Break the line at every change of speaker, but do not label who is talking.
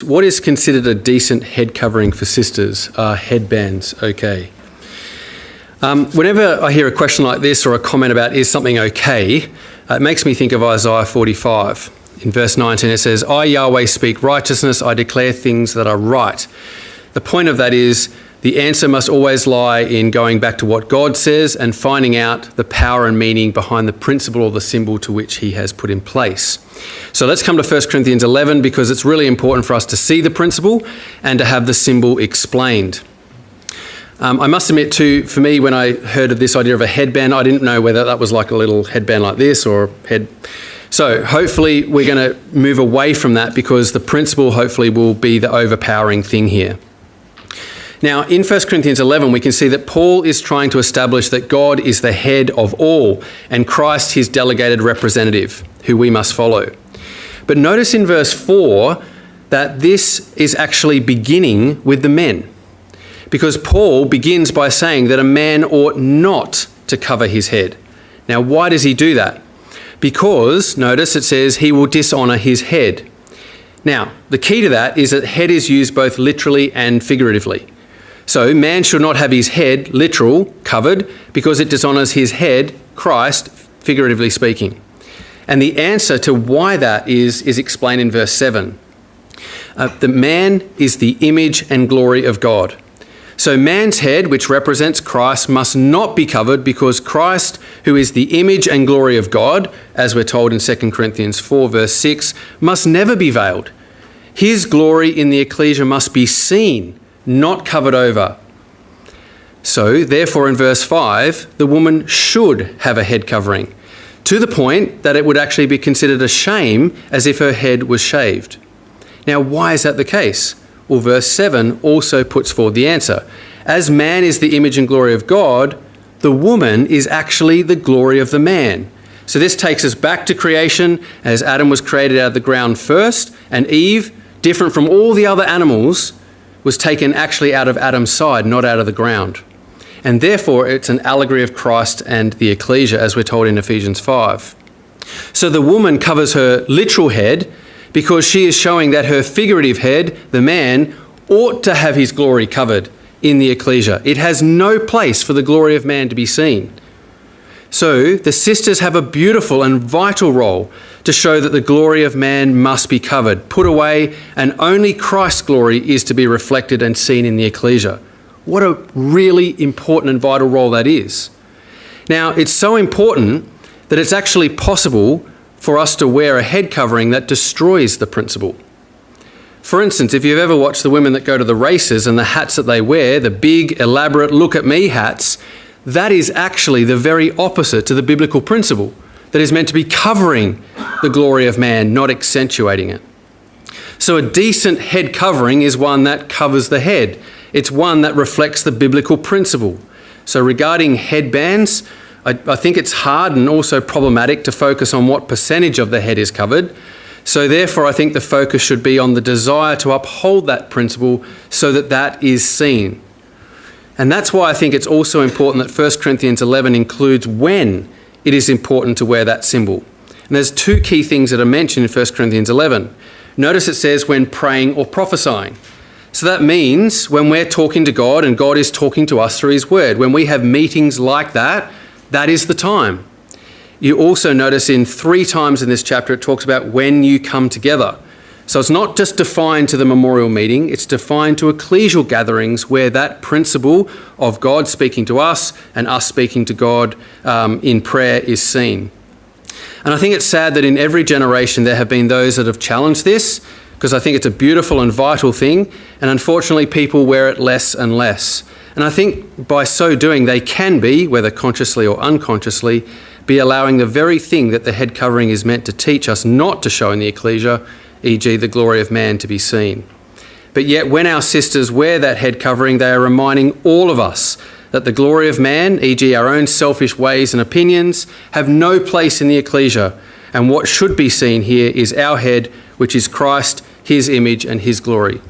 what is considered a decent head covering for sisters? Are headbands okay? Whenever I hear a question like this or a comment about is something okay, it makes me think of Isaiah 45. In verse 19 it says, I, Yahweh, speak righteousness, I declare things that are right. The point of that is the answer must always lie in going back to what God says and finding out the power and meaning behind the principle or the symbol to which he has put in place. So let's come to 1 Corinthians 11 because it's really important for us to see the principle and to have the symbol explained. I must admit too, for me, when I heard of this idea of a headband, I didn't know whether that was like a little headband like this or head. So hopefully we're going to move away from that because the principle hopefully will be the overpowering thing here. Now, in 1 Corinthians 11, we can see that Paul is trying to establish that God is the head of all and Christ his delegated representative, who we must follow. But notice in verse 4 that this is actually beginning with the men, because Paul begins by saying that a man ought not to cover his head. Now, why does he do that? Because, notice it says, he will dishonour his head. Now, the key to that is that head is used both literally and figuratively. So man should not have his head, literal, covered, because it dishonours his head, Christ, figuratively speaking. And the answer to why that is explained in verse 7. The man is the image and glory of God. So man's head, which represents Christ, must not be covered because Christ, who is the image and glory of God, as we're told in 2 Corinthians 4 verse 6, must never be veiled. His glory in the ecclesia must be seen, not covered over. So, therefore, in verse 5, the woman should have a head covering, to the point that it would actually be considered a shame as if her head was shaved. Now, why is that the case? Well, verse 7 also puts forward the answer. As man is the image and glory of God, the woman is actually the glory of the man. So this takes us back to creation, as Adam was created out of the ground first, and Eve, different from all the other animals, was taken actually out of Adam's side, not out of the ground. And therefore, it's an allegory of Christ and the ecclesia, as we're told in Ephesians 5. So the woman covers her literal head because she is showing that her figurative head, the man, ought to have his glory covered in the ecclesia. It has no place for the glory of man to be seen. So the sisters have a beautiful and vital role to show that the glory of man must be covered, put away, and only Christ's glory is to be reflected and seen in the ecclesia. What a really important and vital role that is. Now, it's so important that it's actually possible for us to wear a head covering that destroys the principle. For instance, if you've ever watched the women that go to the races and the hats that they wear, the big, elaborate look-at-me hats, that is actually the very opposite to the biblical principle that is meant to be covering the glory of man, not accentuating it. So a decent head covering is one that covers the head. It's one that reflects the biblical principle. So regarding headbands, I think it's hard and also problematic to focus on what percentage of the head is covered. So therefore, I think the focus should be on the desire to uphold that principle so that that is seen. And that's why I think it's also important that 1 Corinthians 11 includes when it is important to wear that symbol. And there's two key things that are mentioned in 1 Corinthians 11. Notice it says when praying or prophesying. So that means when we're talking to God and God is talking to us through his word, when we have meetings like that, that is the time. You also notice in 3 times in this chapter it talks about when you come together. So it's not just defined to the memorial meeting, it's defined to ecclesial gatherings where that principle of God speaking to us and us speaking to God in prayer is seen. And I think it's sad that in every generation there have been those that have challenged this, because I think it's a beautiful and vital thing, and unfortunately people wear it less and less. And I think by so doing they can be, whether consciously or unconsciously, be allowing the very thing that the head covering is meant to teach us not to show in the ecclesia, e.g. the glory of man, to be seen. But yet when our sisters wear that head covering, they are reminding all of us that the glory of man, e.g. our own selfish ways and opinions, have no place in the ecclesia. And what should be seen here is our head, which is Christ, his image and his glory.